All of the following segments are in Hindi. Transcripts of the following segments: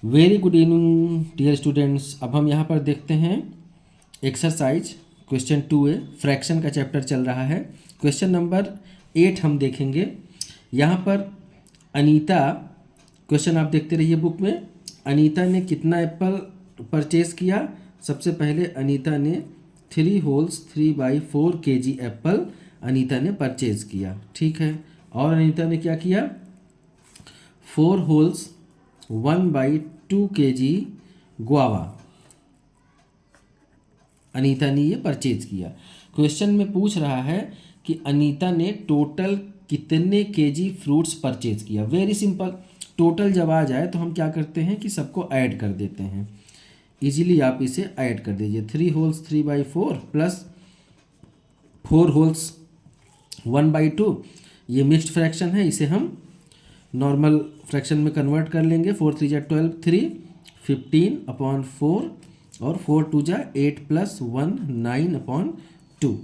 Very good evening dear students. अब हम यहाँ पर देखते हैं एक्सरसाइज क्वेश्चन 2A, फ्रैक्शन का चैप्टर चल रहा है। क्वेश्चन नंबर 8 हम देखेंगे। यहाँ पर अनीता, क्वेश्चन आप देखते रहिए बुक में। अनीता ने कितना एप्पल परचेज किया? सबसे पहले अनीता ने 3 होल्स 3/4 kg एप्पल अनीता ने परचेज किया, ठीक है। और अनीता ने क्या किया? 4 होल्स 1/2 kg गुआवा अनीता ने ये परचेज किया। क्वेश्चन में पूछ रहा है कि अनीता ने टोटल कितने केजी फ्रूट्स परचेज किया। वेरी सिंपल, टोटल जब आ जाए तो हम क्या करते हैं कि सबको ऐड कर देते हैं। इजीली आप इसे ऐड कर दीजिए। 3 होल्स 3/4 प्लस 4 होल्स 1/2, ये मिक्स्ड फ्रैक्शन है, इसे हम नॉर्मल फ्रैक्शन में कन्वर्ट कर लेंगे। 4 3 जा 12, 3 15/4 और 4 2 जा 8 + 1 9/2।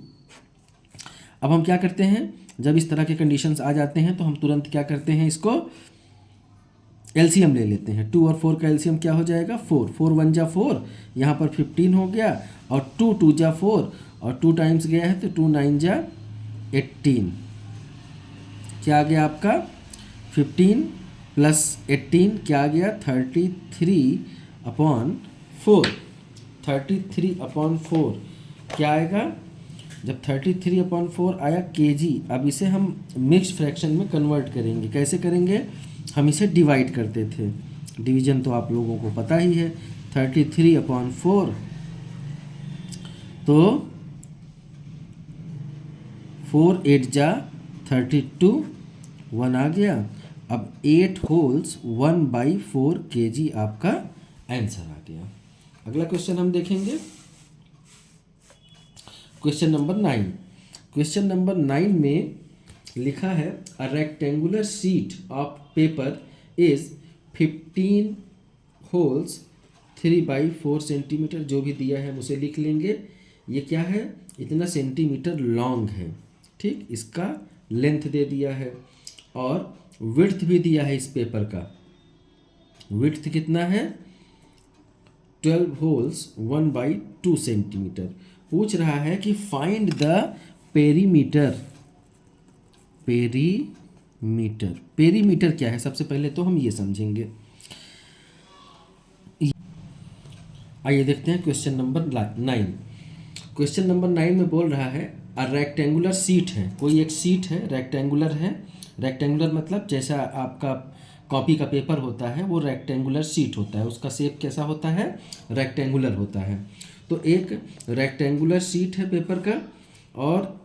अब हम क्या करते हैं, जब इस तरह के कंडीशंस आ जाते हैं तो हम तुरंत क्या करते हैं, इसको एलसीएम ले लेते हैं। 2 और 4 का एलसीएम क्या हो जाएगा? 4 4 1 जा 4, यहाँ पर 15 हो गया, और 2 2 जा 4 और 2 टाइम्स गया है तो 2 9 जा 18। क्या आ गया आपका? 15 + 18 क्या आ गया? 33/4। 33/4 क्या आएगा? जब 33/4 आया केजी, अब इसे हम मिक्स्ड फ्रैक्शन में कन्वर्ट करेंगे। कैसे करेंगे? हम इसे डिवाइड करते थे, डिवीजन तो आप लोगों को पता ही है। 33/4 तो 4 8 जा 32, 1 आ गया। अब 8 होल्स 1/4 kg आपका आंसर आ गया। अगला क्वेश्चन हम देखेंगे, क्वेश्चन नंबर 9। क्वेश्चन नंबर 9 में लिखा है a rectangular sheet of paper is 15 holes 3/4 centimetre. जो भी दिया है हम उसे लिख लेंगे। ये क्या है? इतना सेंटीमीटर लॉन्ग है, ठीक। इसका लेंथ दे दिया है और विड्थ भी दिया है इस पेपर का। विड्थ कितना है? 12 होल्स 1/2 सेंटीमीटर। पूछ रहा है कि find the perimeter. Perimeter, perimeter क्या है? सबसे पहले तो हम ये समझेंगे। आइए देखते हैं क्वेश्चन नंबर 9। क्वेश्चन नंबर 9 में बोल रहा है अ रेक्टेंगुलर सीट है, कोई एक सीट है, रेक्टेंगुलर है। रेक्टेंगुलर मतलब जैसा आपका कॉपी का पेपर होता है वो रेक्टेंगुलर सीट होता है, उसका शेप कैसा होता है? रेक्टेंगुलर होता है। तो एक रेक्टेंगुलर सीट है पेपर का, और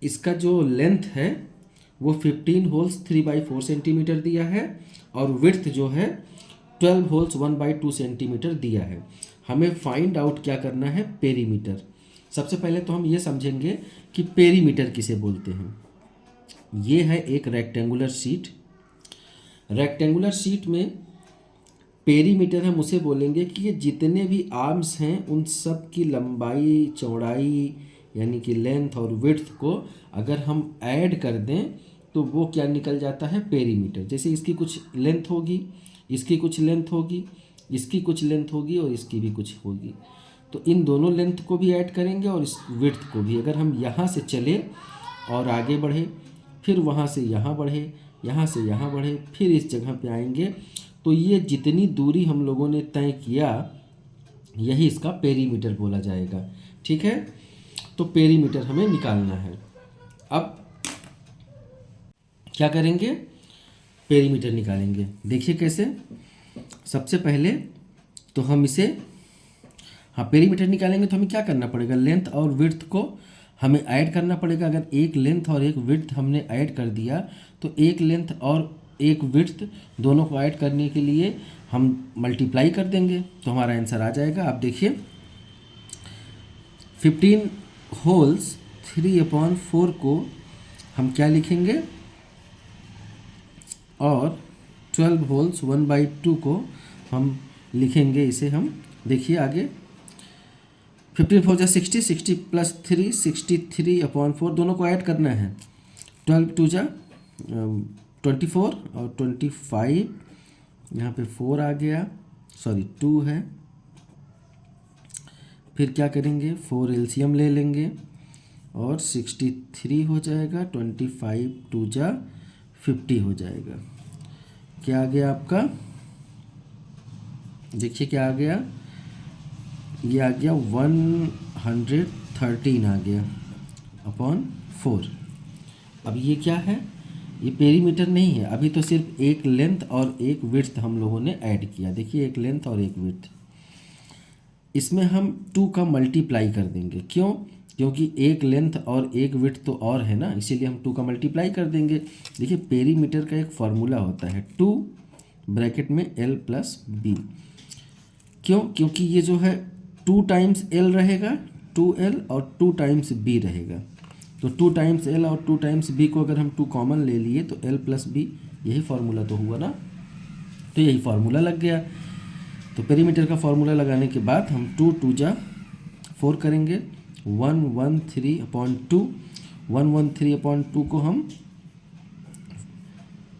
इसका जो लेंथ है वो 15 होल्स 3/4 सेंटीमीटर दिया है, और विड्थ जो है 12 होल्स 1/2 सेंटीमीटर दिया है। हमें फाइंड आउट क्या करना है? पेरीमीटर। सबसे पहले तो हम ये समझेंगे कि पेरीमीटर किसे बोलते हैं। ये है एक रेक्टेंगुलर शीट। रेक्टेंगुलर शीट में पेरीमीटर हम उसे बोलेंगे कि ये जितने भी आर्म्स हैं उन सब की लंबाई चौड़ाई यानी कि लेंथ और विड्थ को अगर हम ऐड कर दें तो वो क्या निकल जाता है? पेरीमीटर। जैसे इसकी कुछ लेंथ होगी, इसकी कुछ लेंथ होगी, इसकी कुछ लेंथ होगी और इसकी भी कुछ होगी, तो इन दोनों लेंथ को भी ऐड करेंगे और इस विड्थ को भी। अगर हम यहाँ से चले और आगे बढ़े, फिर वहाँ से यहाँ बढ़े, यहाँ से यहाँ बढ़े, फिर इस जगह पे आएंगे, तो ये जितनी दूरी हम लोगों ने तय किया यही इसका पेरीमीटर बोला जाएगा, ठीक है। तो पेरीमीटर हमें निकालना है। अब क्या करेंगे? पेरीमीटर निकालेंगे। देखिए कैसे। सबसे पहले तो हम इसे, हाँ, पेरीमीटर निकालेंगे तो हमें क्या करना पड़ेगा? लेंथ और विड्थ को हमें ऐड करना पड़ेगा। अगर एक लेंथ और एक विड्थ हमने ऐड कर दिया तो एक लेंथ और एक विड्थ दोनों को ऐड करने के लिए हम मल्टीप्लाई कर देंगे तो हमारा आंसर आ जाएगा। आप देखिए 15 होल्स 3/4 को हम क्या लिखेंगे, और 12 होल्स 1/2 को हम लिखेंगे। इसे हम देखिए आगे 15 4 जा 60, 60 + 3 63/4, दोनों को ऐड करना है। 12 2 जा 24 और 25, यहाँ पे 4 आ गया, सॉरी 2 है, फिर क्या करेंगे 4 एलसीएम ले लेंगे और 63 हो जाएगा, 25 2 जा 50 हो जाएगा। क्या आ गया आपका, देखिए क्या आ गया, ये आ गया 113 आ गया अपॉन 4। अब ये क्या है, ये पेरीमीटर नहीं है, अभी तो सिर्फ एक लेंथ और एक विड्थ हम लोगों ने ऐड किया। देखिए एक लेंथ और एक विड्थ, इसमें हम 2 का मल्टीप्लाई कर देंगे। क्यों, क्योंकि एक लेंथ और एक विड्थ तो और है ना, इसीलिए हम 2 का मल्टीप्लाई कर देंगे। देखिए पेरीमीटर का एक फार्मूला होता है 2 ब्रैकेट में L प्लस बी। क्यों, क्योंकि ये जो है 2 टाइम्स L रहेगा 2L और 2 टाइम्स B रहेगा, तो 2 टाइम्स L और 2 टाइम्स B को अगर हम 2 कॉमन ले लिए तो L प्लस बी, यही फार्मूला तो हुआ ना, तो यही फार्मूला लग गया। तो पेरीमीटर का फार्मूला लगाने के बाद हम 2 2 जा 4 करेंगे, 113/2, 113/2 को हम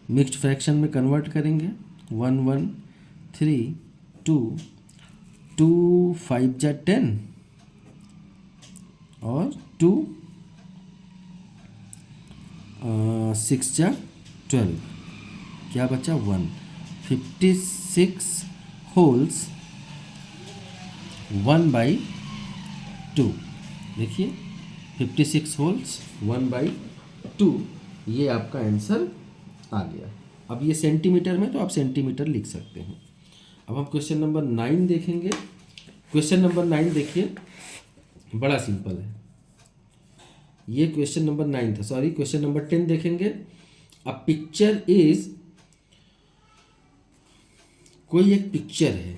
मिक्स्ड फ्रैक्शन में कन्वर्ट करेंगे, 113/2, 2 5 जा 10 और 2 6 जा 12, क्या बचा 1, 56 होल्स 1/2। देखिए 56 होल्स 1/2, ये आपका आंसर आ गया। अब ये सेंटीमीटर में तो आप सेंटीमीटर लिख सकते हैं। अब हम क्वेश्चन नंबर 9 देखेंगे। क्वेश्चन नंबर 9 देखिए, बड़ा सिंपल है। ये क्वेश्चन नंबर 9 था, सॉरी क्वेश्चन नंबर 10 देखेंगे। अ पिक्चर इज, कोई एक पिक्चर है,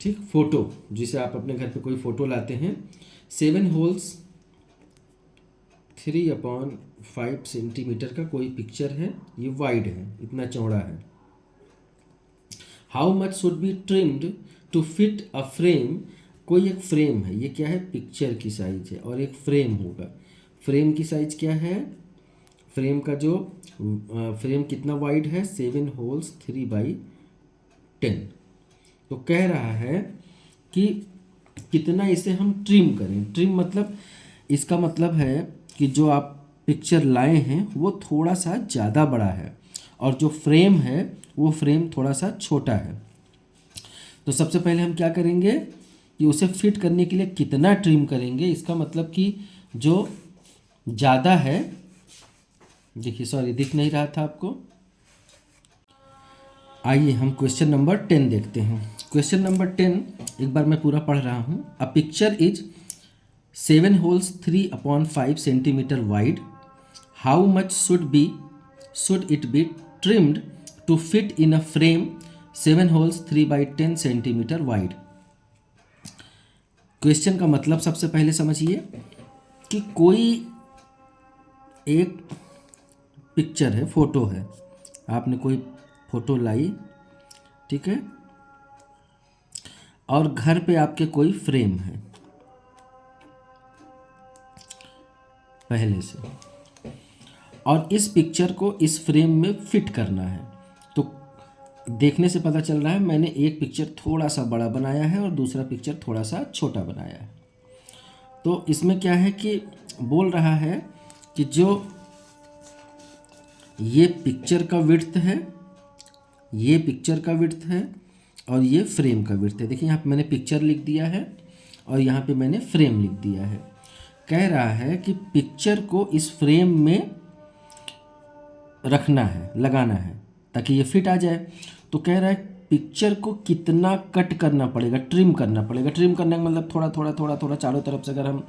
ठीक, फोटो, जिसे आप अपने घर पे कोई फोटो लाते हैं, 7 होल्स 3/5 सेंटीमीटर का कोई पिक्चर है, ये वाइड है, इतना चौड़ा है। How much should be trimmed to fit a frame, कोई एक फ्रेम है, ये क्या है, पिक्चर की साइज है और एक फ्रेम होगा। फ्रेम की साइज क्या है, फ्रेम का जो फ्रेम कितना वाइड है, 7 होल्स 3/10। तो कह रहा है कि कितना इसे हम ट्रिम करें। ट्रिम मतलब, इसका मतलब है कि जो आप पिक्चर लाए हैं वो थोड़ा सा ज़्यादा बड़ा है और जो फ्रेम है वो फ्रेम थोड़ा सा छोटा है। तो सबसे पहले हम क्या करेंगे कि उसे फिट करने के लिए कितना ट्रिम करेंगे, इसका मतलब कि जो ज़्यादा है, देखिए सॉरी दिख नहीं रहा था आपको, आइए हम क्वेश्चन नंबर 10 देखते हैं। क्वेश्चन नंबर 10 एक बार मैं पूरा पढ़ रहा हूँ। A picture is 7 holes 3/5 centimetre wide, how much should it be trimmed to fit in a frame 7 whole 3/10 centimetre wide. Question का मतलब सबसे पहले समझिए कि कोई एक पिक्चर है, फोटो है, आपने कोई फोटो लाई, ठीक है, और घर पे आपके कोई फ्रेम है पहले से, और इस पिक्चर को इस फ्रेम में फिट करना है। तो देखने से पता चल रहा है मैंने एक पिक्चर थोड़ा सा बड़ा बनाया है और दूसरा पिक्चर थोड़ा सा छोटा बनाया है। तो इसमें क्या है कि बोल रहा है कि जो ये पिक्चर का विड्थ है, ये पिक्चर का विड्थ है और ये फ्रेम का विड्थ है। देखिए यहाँ पे मैंने पिक्चर लिख दिया है और यहाँ पे मैंने फ्रेम लिख दिया है। कह रहा है कि पिक्चर को इस फ्रेम में रखना है, लगाना है ताकि ये फिट आ जाए। तो कह रहा है पिक्चर को कितना कट करना पड़ेगा, ट्रिम करना पड़ेगा। ट्रिम करने का मतलब थोड़ा थोड़ा थोड़ा थोड़ा चारों तरफ से अगर हम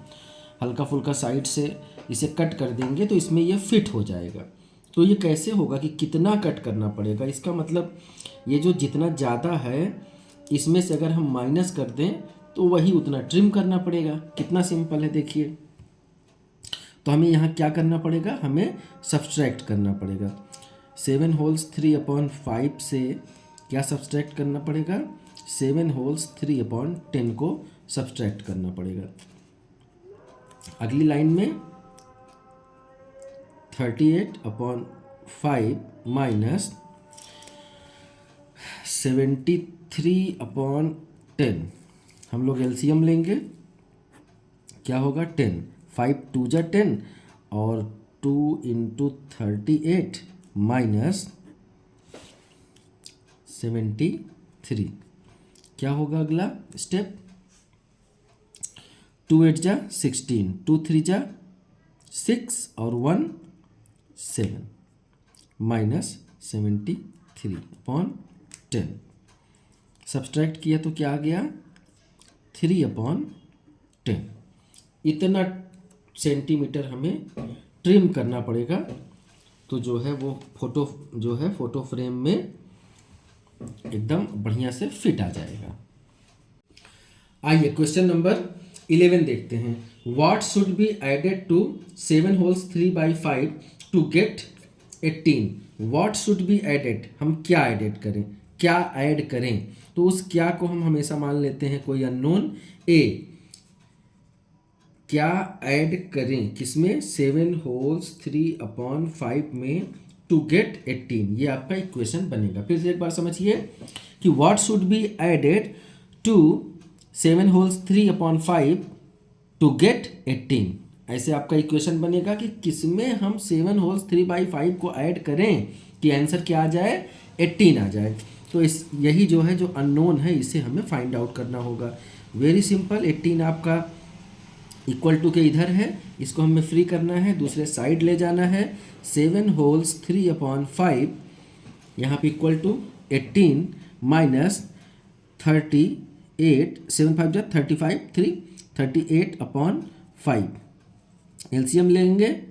हल्का फुल्का साइड से इसे कट कर देंगे तो इसमें ये फिट हो जाएगा। तो ये कैसे होगा कि कितना कट करना पड़ेगा, इसका मतलब ये जो जितना ज़्यादा है इसमें से अगर हम माइनस कर दें तो वही उतना ट्रिम करना पड़ेगा। कितना सिंपल है देखिए। तो हमें यहाँ क्या करना पड़ेगा, हमें सब्सट्रैक्ट करना पड़ेगा। 7 होल्स 3/5 से क्या सब्सट्रैक्ट करना पड़ेगा, 7 होल्स 3/10 को सब्सट्रैक्ट करना पड़ेगा। अगली लाइन में 38/5 माइनस 73/10 हम लोग एलसीएम लेंगे, क्या होगा 10, 5 2 जा 10 और 2 × 38 माइनस 73, क्या होगा अगला स्टेप, 2 8 जा 16, 2 3 जा 6 और 1 7 माइनस 73/10 सब्सट्रैक्ट किया तो क्या आ गया 3/10। इतना सेंटीमीटर हमें ट्रिम करना पड़ेगा, तो जो है वो फोटो फ्रेम में एकदम बढ़िया से फिट आ जाएगा। आइए क्वेश्चन नंबर 11 देखते हैं। What should be added to 7 holes 3/5 to get 18। What should be added, हम क्या ऐड करें, तो उस क्या को हम हमेशा मान लेते हैं कोई अननोन ए। क्या ऐड करें किसमें, 7 होल्स 3/5 में टू गेट 18, ये आपका इक्वेशन बनेगा। फिर से एक बार समझिए कि what should be added to 7 holes 3/5 to get 18, ऐसे आपका इक्वेशन बनेगा कि किसमें हम 7 होल्स 3/5 को ऐड करें कि आंसर क्या आ जाए 18 आ जाए। तो यही जो है जो अननोन है इसे हमें फाइंड आउट करना होगा। वेरी सिंपल, 18 आपका इक्वल टू के इधर है, इसको हमें फ्री करना है, दूसरे साइड ले जाना है। 7 होल्स 3/5 यहाँ पे इक्वल टू 18 माइनस 38, 7 5 जा 35, 38/5 एलसीएम लेंगे,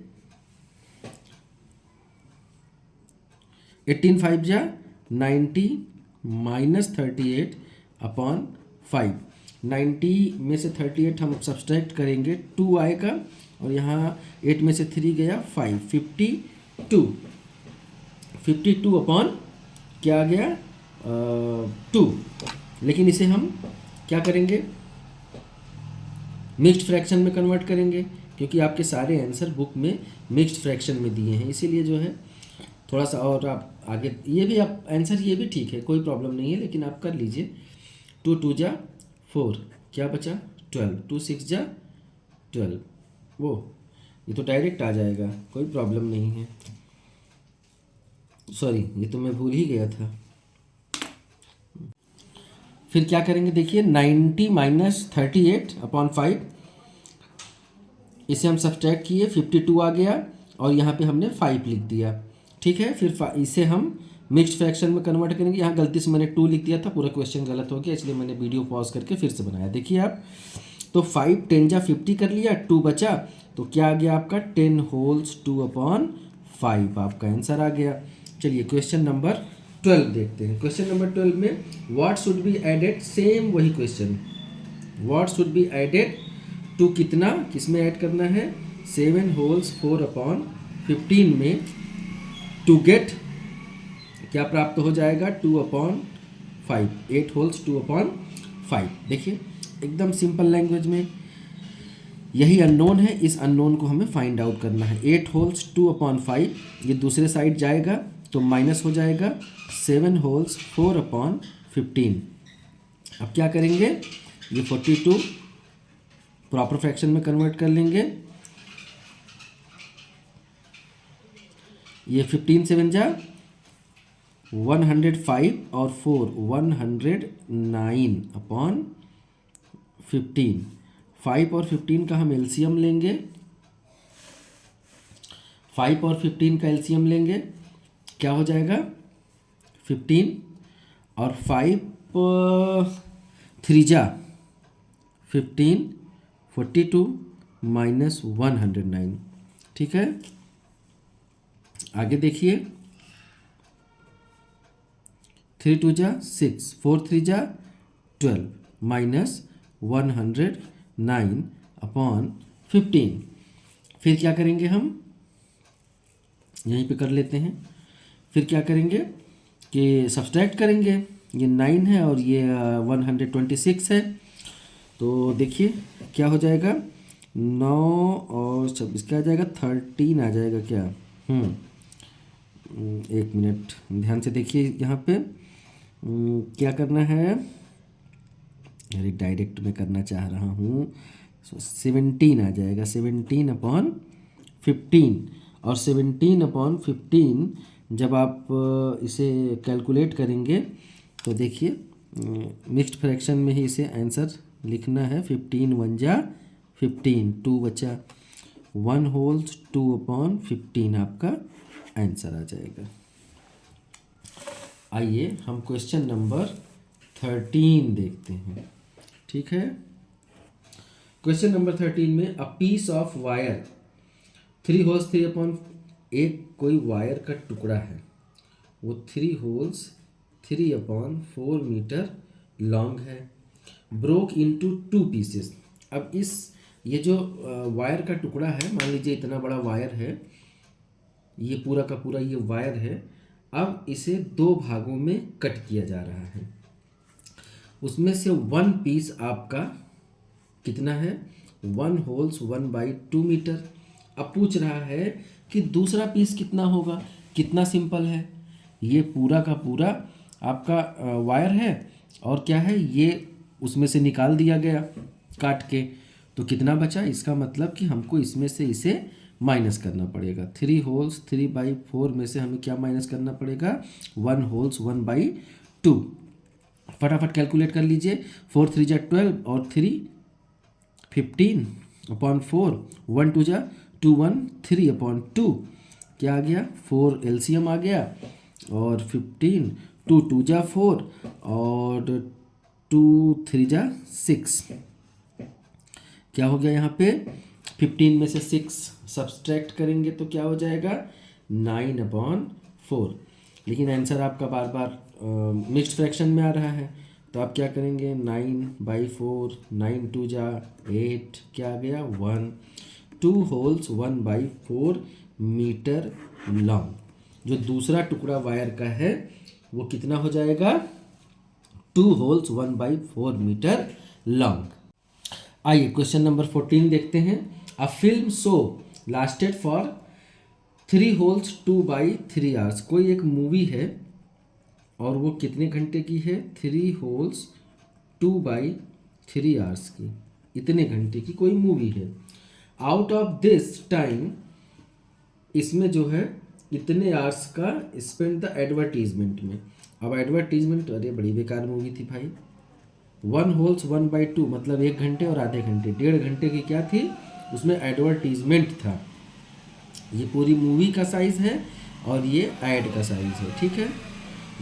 18 5 जा 90 माइनस 38/5, 90 में से 38 हम सब्सट्रैक्ट करेंगे 2 आएगा और यहाँ 8 में से 3 गया 5, 52 अपॉन क्या आ गया 2। लेकिन इसे हम क्या करेंगे मिक्स्ड फ्रैक्शन में कन्वर्ट करेंगे, क्योंकि आपके सारे आंसर बुक में मिक्स्ड फ्रैक्शन में दिए हैं, इसीलिए जो है थोड़ा सा और आप आगे ये भी आप आंसर ये भी ठीक है, कोई प्रॉब्लम नहीं है, लेकिन आप कर लीजिए। 2 2 जा 4, क्या बचा 12, 2 6 जा 12, वो ये तो डायरेक्ट आ जाएगा, कोई प्रॉब्लम नहीं है। सॉरी, ये तो मैं भूल ही गया था। फिर क्या करेंगे देखिए, 90 माइनस 38/5, इसे हम सब्सट्रैक्ट किए 52 आ गया और यहाँ पे हमने 5 लिख दिया, ठीक है। फिर इसे हम मिक्स्ड फ्रैक्शन में कन्वर्ट करेंगे। यहाँ गलती से मैंने 2 लिख दिया था, पूरा क्वेश्चन गलत हो गया, इसलिए मैंने वीडियो पॉज करके फिर से बनाया। देखिए आप, तो 5 10 जा 50 कर लिया, 2 बचा, तो क्या आ गया आपका 10 होल्स 2/5 आपका आंसर आ गया। चलिए क्वेश्चन नंबर 12 देखते हैं। क्वेश्चन नंबर 12 में what should be added, same वही question, what should be added to कितना, किसमें ऐड करना है 7 होल्स 4/15 में टू गेट क्या प्राप्त हो जाएगा 2/5, 8 होल्स 2/5। देखिए एकदम सिंपल लैंग्वेज में यही अननोन है, इस अननोन को हमें फाइंड आउट करना है। 8 होल्स 2/5 ये दूसरे साइड जाएगा तो माइनस हो जाएगा 7 होल्स 4/15। अब क्या करेंगे, ये 42 प्रॉपर फ्रैक्शन में कन्वर्ट कर लेंगे, ये 15 7 जा 105 और 4 109/15। 5 और 15 का हम एलसीएम लेंगे, 5 और 15 का एलसीएम लेंगे, क्या हो जाएगा 15 और 5 3 जा 15, 42 माइनस 109, ठीक है। आगे देखिए, 3 2 जा 6, 4 3 जा 12 माइनस 109/15। फिर क्या करेंगे हम, यहीं पे कर लेते हैं। फिर क्या करेंगे कि सब्सट्रैक्ट करेंगे, ये 9 है और ये 126 है, तो देखिए क्या हो जाएगा 9 और 26 क्या आ जाएगा 13 आ जाएगा क्या। एक मिनट ध्यान से देखिए यहाँ पे क्या करना है, अरे डायरेक्ट में करना चाह रहा हूँ, 17 आ जाएगा, 17/15। और 17/15 जब आप इसे कैलकुलेट करेंगे तो देखिए मिक्स्ड फ्रैक्शन में ही इसे आंसर लिखना है। 15 1 जा 15, 2 बचा, 1/2/15 आपका आंसर आ जाएगा। आइए हम क्वेश्चन नंबर 13 देखते हैं। ठीक है, क्वेश्चन नंबर 13 में a piece of wire 3 wholes 3/, एक कोई वायर का टुकड़ा है, वो 3 होल्स 3/4 मीटर लॉन्ग है, ब्रोक इनटू 2 पीसेस। अब इस ये जो वायर का टुकड़ा है, मान लीजिए इतना बड़ा वायर है, ये पूरा का पूरा ये वायर है, अब इसे 2 भागों में कट किया जा रहा है। उसमें से 1 पीस आपका कितना है, 1 होल्स 1/2 मीटर। अब पूछ रहा है कि दूसरा पीस कितना होगा। कितना सिंपल है, ये पूरा का पूरा आपका वायर है और क्या है, ये उसमें से निकाल दिया गया काट के, तो कितना बचा, इसका मतलब कि हमको इसमें से इसे माइनस करना पड़ेगा। 3 होल्स 3/4 में से हमें क्या माइनस करना पड़ेगा, 1 होल्स 1/2। फटाफट कैलकुलेट कर लीजिए, 4 3 जा 12 और 3 15/4, 1 2 जा 2 1 3/2, क्या आ गया, 4 एलसीएम आ गया और 15, 2 2 जा 4 और 2 3 जा 6, क्या हो गया यहाँ पे, 15 में से 6 सब्सट्रैक्ट करेंगे तो क्या हो जाएगा, 9/4। लेकिन आंसर आपका बार बार मिक्स्ड फ्रैक्शन में आ रहा है, तो आप क्या करेंगे, 9/4, 9 2 जा 8, क्या आ गया 1, 2 होल्स 1/4 मीटर लॉन्ग। जो दूसरा टुकड़ा वायर का है वो कितना हो जाएगा, 2 होल्स 1/4 मीटर लॉन्ग। आइए क्वेश्चन नंबर 14 देखते हैं। A film show lasted for 3 holes 2/3 hours. कोई एक मूवी है और वो कितने घंटे की है, 3 होल्स 2/3 आवर्स की, इतने घंटे की कोई मूवी है। आउट ऑफ दिस टाइम, इसमें जो है इतने आवर्स का स्पेंड द एडवर्टीजमेंट में। अब एडवर्टीजमेंट, अरे बड़ी बेकार मूवी थी भाई। 1 होल्स 1/2 मतलब 1 घंटे और आधे घंटे, 1.5 घंटे की क्या थी, उसमें एडवर्टीजमेंट था। ये पूरी मूवी का साइज़ है और ये ऐड का साइज़ है। ठीक है,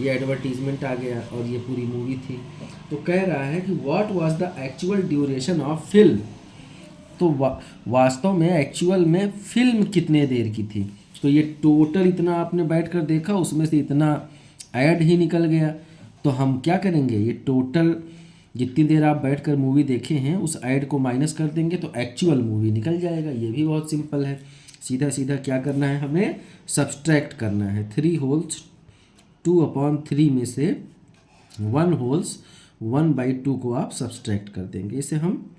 ये एडवर्टीजमेंट आ गया और ये पूरी मूवी थी। तो कह रहा है कि what was the actual duration of film. तो वास्तव में एक्चुअल में फिल्म कितने देर की थी, तो ये टोटल इतना आपने बैठकर देखा, उसमें से इतना ऐड ही निकल गया। तो हम क्या करेंगे, ये टोटल जितनी देर आप बैठकर मूवी देखे हैं उस ऐड को माइनस कर देंगे तो एक्चुअल मूवी निकल जाएगा। ये भी बहुत सिंपल है, सीधा सीधा क्या करना है, हमें सब्सट्रैक्ट करना है। 3 होल्स 2/3 में से 1 होल्स 1/2 को आप सब्सट्रैक्ट कर देंगे। इसे हम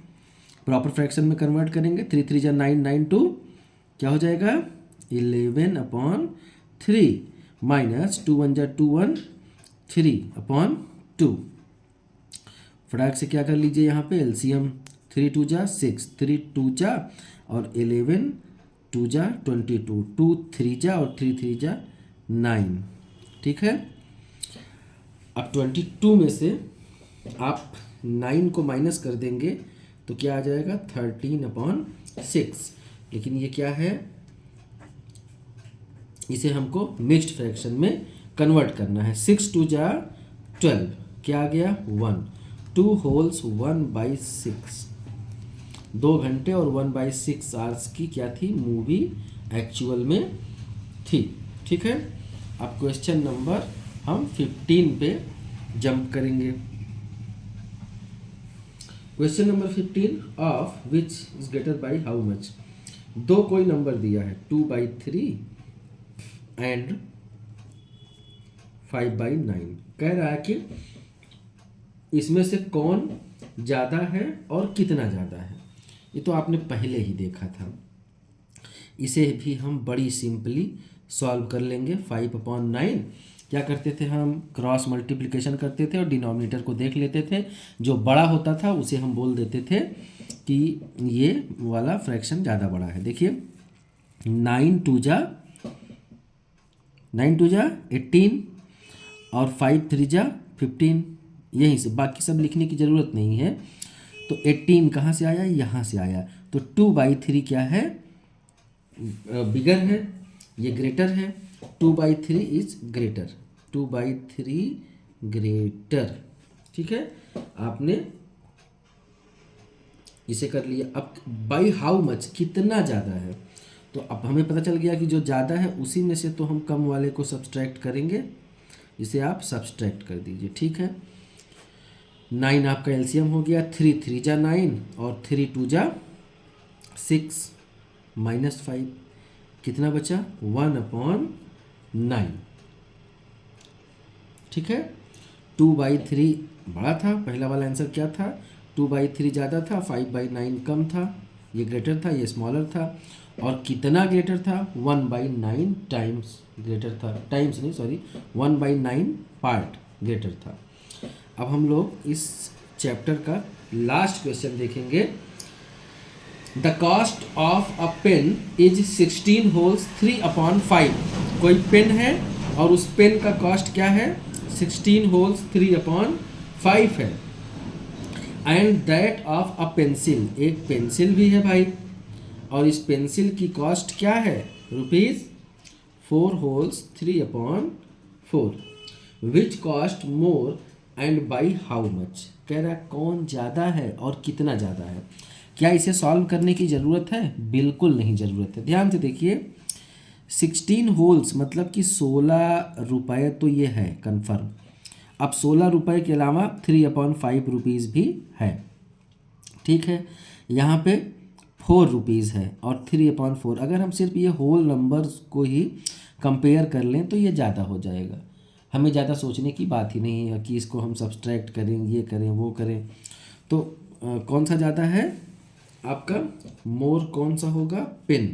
प्रॉपर फ्रैक्शन में कन्वर्ट करेंगे। 3 3 जा 9 9 2, क्या हो जाएगा, 11/3 माइनस 2 1 जा 2 1 3/2। फटाक से क्या कर लीजिए यहाँ पे एलसीएम, 3 2 जा 6, 3 2 जा और 11 2 जा 22, 2 3 जा और 3 3 जा 9। ठीक है, अब 22 में से आप 9 को माइनस कर देंगे तो क्या आ जाएगा, 13/6। लेकिन ये क्या है, इसे हमको मिक्स्ड फ्रैक्शन में कन्वर्ट करना है। 6 2 जा 12, क्या आ गया 1, 2 होल्स 1/6, 2 घंटे और 1/6 आवर्स की क्या थी, मूवी एक्चुअल में थी। ठीक है, अब क्वेश्चन नंबर हम 15 पे जंप करेंगे। Question number 15, of which is greater by how much. दो कोई नंबर दिया है, 2/3 एंड 5/9। कह रहा है कि इसमें से कौन ज़्यादा है और कितना ज़्यादा है। ये तो आपने पहले ही देखा था, इसे भी हम बड़ी सिंपली सॉल्व कर लेंगे। 5/9 क्या करते थे हम, क्रॉस मल्टीप्लिकेशन करते थे और डिनोमिनेटर को देख लेते थे, जो बड़ा होता था उसे हम बोल देते थे कि ये वाला फ्रैक्शन ज़्यादा बड़ा है। देखिए 9 टू जा 18 और 5 3 जा 15, यहीं से, बाकी सब लिखने की ज़रूरत नहीं है। तो 18 कहाँ से आया, यहाँ से आया, तो 2/3 क्या है, बिगर है, ये ग्रेटर है, 2/3 इज ग्रेटर, 2/3 ग्रेटर। ठीक है, आपने इसे कर लिया। अब बाई हाउ मच, कितना ज़्यादा है, तो अब हमें पता चल गया कि जो ज़्यादा है उसी में से तो हम कम वाले को सब्सट्रैक्ट करेंगे, इसे आप सब्सट्रैक्ट कर दीजिए। ठीक है, 9 आपका एलसीएम हो गया, 3 3 जा 9 और 3 2 जा 6 -5, कितना बचा, 1/9। ठीक है, 2/3 बड़ा था, पहला वाला आंसर क्या था, 2/3 ज़्यादा था, 5/9 कम था, ये ग्रेटर था, ये स्मॉलर था, और कितना ग्रेटर था, 1/9 टाइम्स ग्रेटर था, टाइम्स नहीं सॉरी 1/9 पार्ट ग्रेटर था। अब हम लोग इस चैप्टर का लास्ट क्वेश्चन देखेंगे। The cost of a pen is 16 wholes 3/5। कोई पेन है और उस पेन का कॉस्ट क्या है, 16 होल्स 3/5 है। And that of a pencil, एक पेंसिल भी है भाई, और इस पेंसिल की कॉस्ट क्या है, ₹4 holes 3/4। Which cost more and by how much, कह रहा है कौन ज़्यादा है और कितना ज़्यादा है। क्या इसे सॉल्व करने की ज़रूरत है, बिल्कुल नहीं ज़रूरत है। ध्यान से देखिए, 16 होल्स मतलब कि 16 रुपये तो ये है कन्फर्म। अब 16 रुपये के अलावा 3/5 रुपीज़ भी है। ठीक है, यहाँ पे 4 रुपीज़ है और 3/4, अगर हम सिर्फ ये होल नंबर्स को ही कंपेयर कर लें तो ये ज़्यादा हो जाएगा। हमें ज़्यादा सोचने की बात ही नहीं है कि इसको हम सब्सट्रैक्ट करें, ये करें, वो करें। तो कौन सा ज़्यादा है आपका, मोर कौन सा होगा, पेन,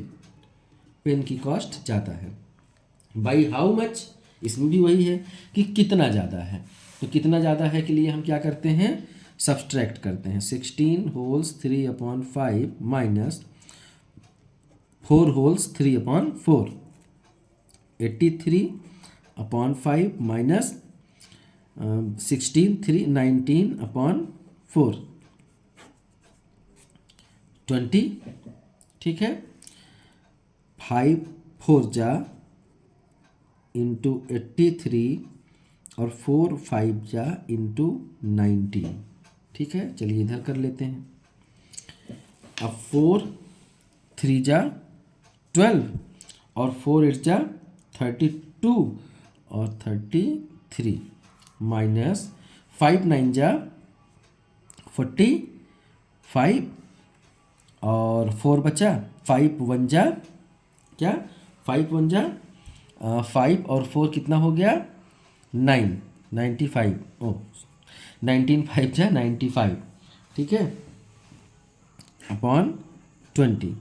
पेन की कॉस्ट ज़्यादा है। बाई हाउ मच, इसमें भी वही है कि कितना ज़्यादा है। तो कितना ज़्यादा है के लिए हम क्या करते हैं, सब्सट्रैक्ट करते हैं। 16 होल्स 3/5 माइनस 4 होल्स 3/4, 83/5 माइनस 16 3 19/4, 20। ठीक है, 5 4 जा इंटू 83 और 4 5 जा इंटू 19। ठीक है, चलिए इधर कर लेते हैं। अब 4 3 जा 12 और 4 8 जा 32 और 33 माइनस 5 9 जा 45 और 4 बचा, 5 1 जा क्या, 5 1 जा 5 और 4 कितना हो गया, 9 95, ओ 19 5 जा 95। ठीक है, अपॉन 20।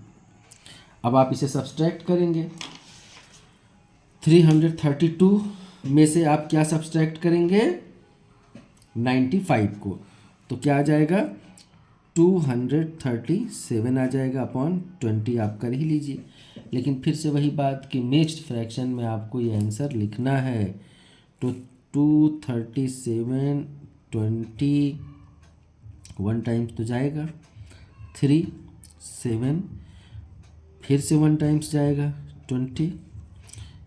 अब आप इसे सब्सट्रैक्ट करेंगे, 332 में से आप क्या सब्सट्रैक्ट करेंगे, 95 को, तो क्या आ जाएगा, 237 आ जाएगा, अपॉन 20 आप कर ही लीजिए। लेकिन फिर से वही बात कि मिक्स्ड फ्रैक्शन में आपको ये आंसर लिखना है, तो 237 20 1 टाइम्स तो जाएगा, 3 7 फिर से 1 टाइम्स जाएगा, 20,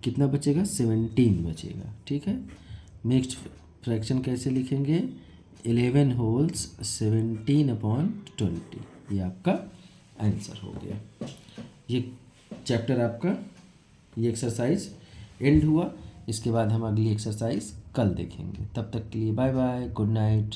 कितना बचेगा, 17 बचेगा। ठीक है, मिक्स्ड फ्रैक्शन कैसे लिखेंगे, 11 होल्स 17/20, ये आपका आंसर हो गया। ये चैप्टर आपका, ये एक्सरसाइज एंड हुआ। इसके बाद हम अगली एक्सरसाइज कल देखेंगे। तब तक के लिए बाय बाय, गुड नाइट।